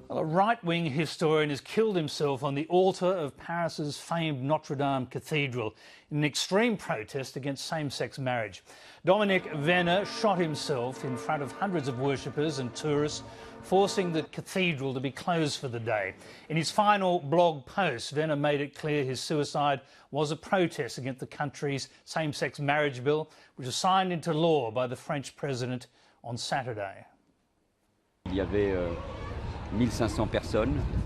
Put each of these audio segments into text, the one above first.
Well, a right-wing historian has killed himself on the altar of Paris's famed Notre Dame cathedral in an extreme protest against same-sex marriage. Dominic Venner shot himself in front of hundreds of worshippers and tourists, forcing the cathedral to be closed for the day. In his final blog post, Venner made it clear his suicide was a protest against the country's same-sex marriage bill, which was signed into law by the French president on Saturday.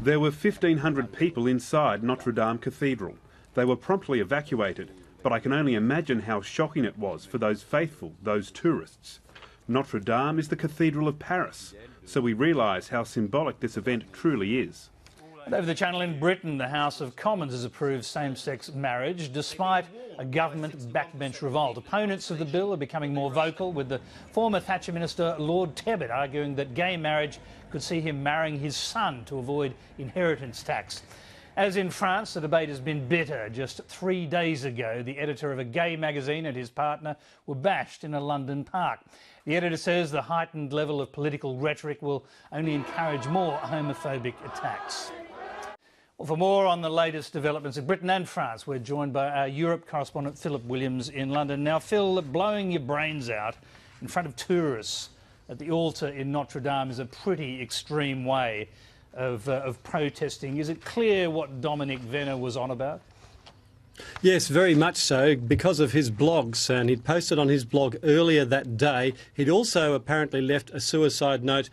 There were 1,500 people inside Notre Dame Cathedral. They were promptly evacuated, but I can only imagine how shocking it was for those faithful, those tourists. Notre Dame is the Cathedral of Paris, so we realise how symbolic this event truly is. And over the channel in Britain, the House of Commons has approved same-sex marriage despite a government backbench revolt. Opponents of the bill are becoming more vocal, with the former Thatcher minister Lord Tebbit arguing that gay marriage could see him marrying his son to avoid inheritance tax. As in France, the debate has been bitter. Just 3 days ago, the editor of a gay magazine and his partner were bashed in a London park. The editor says the heightened level of political rhetoric will only encourage more homophobic attacks. Well, for more on the latest developments in Britain and France, we're joined by our Europe correspondent Philip Williams in London. Now, Phil, blowing your brains out in front of tourists at the altar in Notre Dame is a pretty extreme way of protesting. Is it clear what Dominic Venner was on about? Yes, very much so, because of his blogs, and he'd posted on his blog earlier that day. He'd also apparently left a suicide note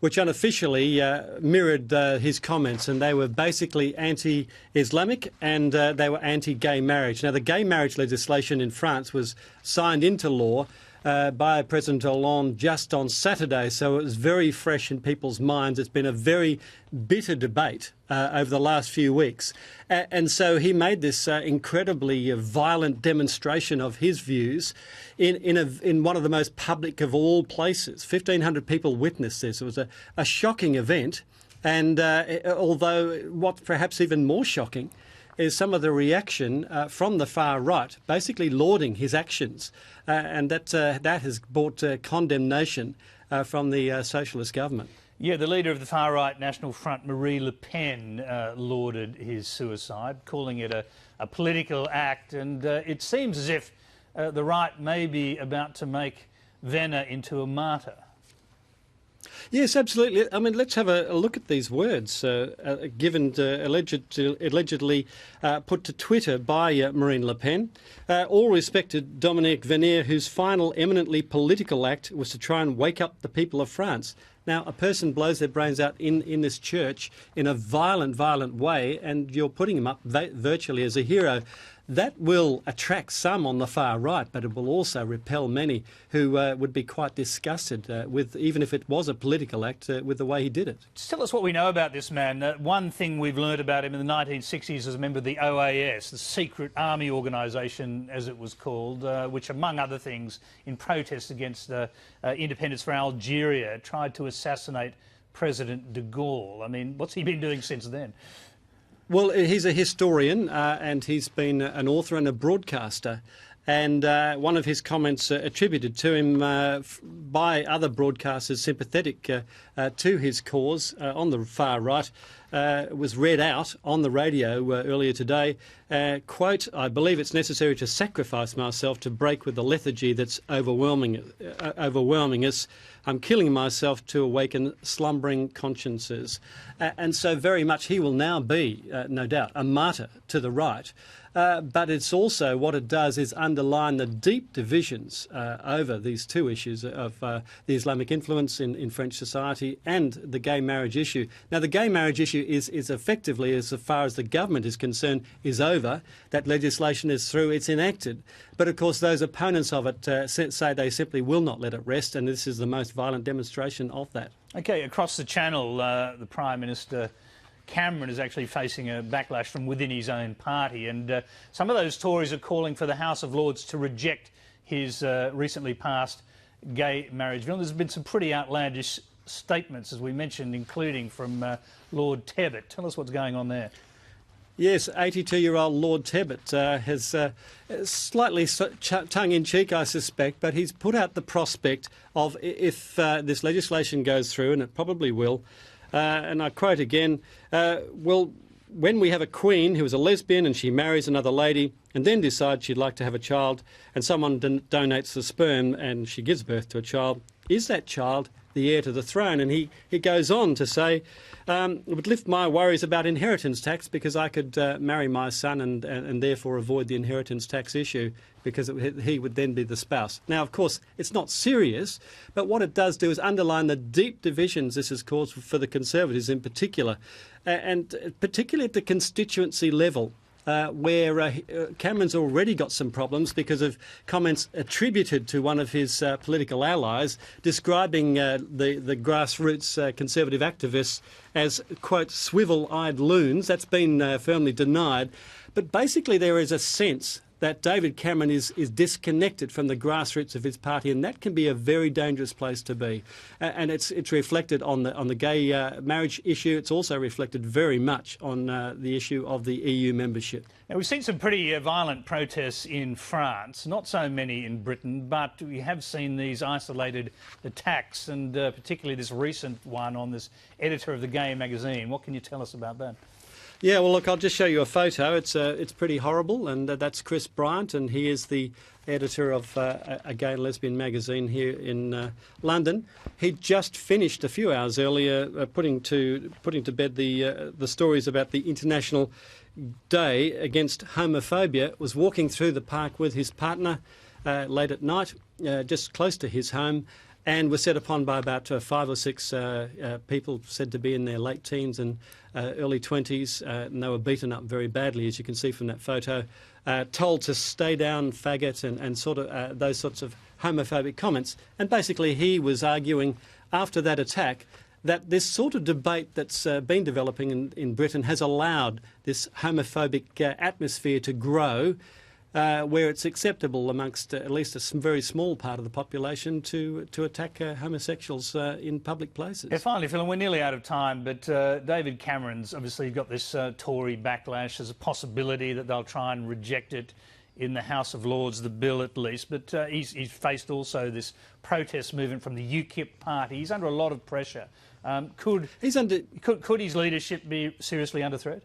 which unofficially mirrored his comments, and they were basically anti-Islamic and they were anti-gay marriage. Now, the gay marriage legislation in France was signed into law by President Hollande just on Saturday, so it was very fresh in people's minds. It's been a very bitter debate over the last few weeks. And so he made this incredibly violent demonstration of his views in one of the most public of all places. 1,500 people witnessed this. It was a shocking event. And although what's perhaps even more shocking is some of the reaction from the far right, basically lauding his actions. And that has brought condemnation from the socialist government. Yeah, the leader of the far-right National Front, Marine Le Pen, lauded his suicide, calling it a political act. And it seems as if the right may be about to make Venner into a martyr. Yes, absolutely. I mean, let's have a look at these words given allegedly put to Twitter by Marine Le Pen. All respected Dominic Venner, whose final eminently political act was to try and wake up the people of France. Now, a person blows their brains out in this church in a violent way, and you're putting him up virtually as a hero. That will attract some on the far right, but it will also repel many who would be quite disgusted with, even if it was a political act, with the way he did it. Just tell us what we know about this man. One thing we've learned about him in the 1960s as a member of the OAS, the secret army organisation, as it was called, which, among other things, in protest against independence for Algeria, tried to assassinate President de Gaulle. I mean, what's he been doing since then? Well, he's a historian and he's been an author and a broadcaster. And one of his comments attributed to him by other broadcasters sympathetic to his cause on the far right was read out on the radio earlier today. Quote, "I believe it's necessary to sacrifice myself to break with the lethargy that's overwhelming us. I'm killing myself to awaken slumbering consciences." And so very much he will now be, no doubt, a martyr to the right. But it's also, what it does is underline the deep divisions over these two issues of the Islamic influence in French society and the gay marriage issue. Now, the gay marriage issue is effectively, as far as the government is concerned, is over. That legislation is through, it's enacted. But of course, those opponents of it say they simply will not let it rest, and this is the most violent demonstration of that. OK, across the channel, the Prime Minister Cameron is actually facing a backlash from within his own party, and some of those Tories are calling for the House of Lords to reject his recently passed gay marriage bill. There's been some pretty outlandish statements, as we mentioned, including from Lord Tebbit. Tell us what's going on there. Yes, 82-year-old Lord Tebbit has slightly tongue-in-cheek, I suspect, but he's put out the prospect of, if this legislation goes through, and it probably will, And I quote again, well, when we have a queen who is a lesbian and she marries another lady and then decides she'd like to have a child and someone donates the sperm and she gives birth to a child, is that child the heir to the throne? And he goes on to say, it would lift my worries about inheritance tax because I could marry my son and therefore avoid the inheritance tax issue because he would then be the spouse. Now, of course, it's not serious, but what it does do is underline the deep divisions this has caused for the Conservatives in particular, and particularly at the constituency level. Where Cameron's already got some problems because of comments attributed to one of his political allies describing the grassroots Conservative activists as, quote, swivel-eyed loons. That's been firmly denied. But basically there is a sense that David Cameron is disconnected from the grassroots of his party, and that can be a very dangerous place to be. And it's reflected on the gay marriage issue. It's also reflected very much on the issue of the EU membership. Now, we've seen some pretty violent protests in France, not so many in Britain, but we have seen these isolated attacks, and particularly this recent one on this editor of the gay magazine. What can you tell us about that? Yeah, well, look, I'll just show you a photo. It's pretty horrible, and that's Chris Bryant, and he is the editor of a gay and lesbian magazine here in London. He just finished a few hours earlier putting to bed the stories about the International Day Against Homophobia. Was walking through the park with his partner late at night, just close to his home, and was set upon by about 5 or 6 people said to be in their late teens and early 20s. And they were beaten up very badly, as you can see from that photo, told to stay down, faggot, and sort of those sorts of homophobic comments. And basically he was arguing after that attack that this sort of debate that's been developing in Britain has allowed this homophobic atmosphere to grow, where it's acceptable amongst at least a very small part of the population to attack homosexuals in public places. Yeah, finally, Phil, and we're nearly out of time, but David Cameron's obviously got this Tory backlash. There's a possibility that they'll try and reject it in the House of Lords, the bill at least, but he's faced also this protest movement from the UKIP party. He's under a lot of pressure. Could his leadership be seriously under threat?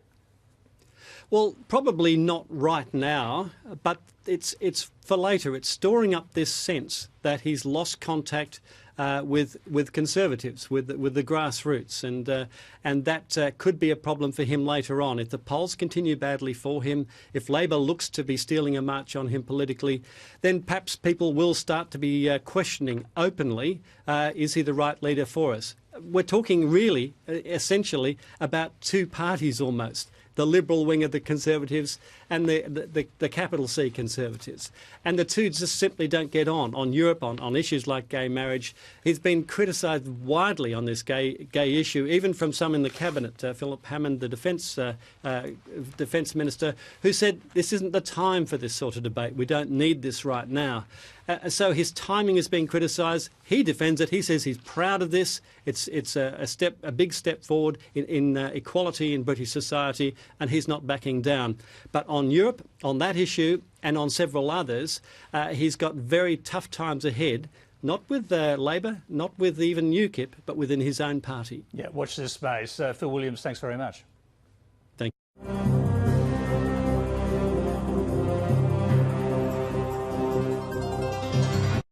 Well, probably not right now, but it's for later. It's storing up this sense that he's lost contact with Conservatives, with the grassroots, and that could be a problem for him later on. If the polls continue badly for him, if Labor looks to be stealing a march on him politically, then perhaps people will start to be questioning openly, is he the right leader for us? We're talking really, essentially, about two parties almost. The Liberal wing of the Conservatives and the capital C Conservatives. And the two just simply don't get on Europe, on issues like gay marriage. He's been criticised widely on this gay issue, even from some in the Cabinet. Philip Hammond, the Defence Minister, who said this isn't the time for this sort of debate. We don't need this right now. So his timing is being criticised. He defends it. He says he's proud of this. It's a big step forward in equality in British society, and he's not backing down. But on Europe, on that issue, and on several others, he's got very tough times ahead. Not with Labor, not with even UKIP, but within his own party. Yeah, watch this space. Phil Williams, thanks very much.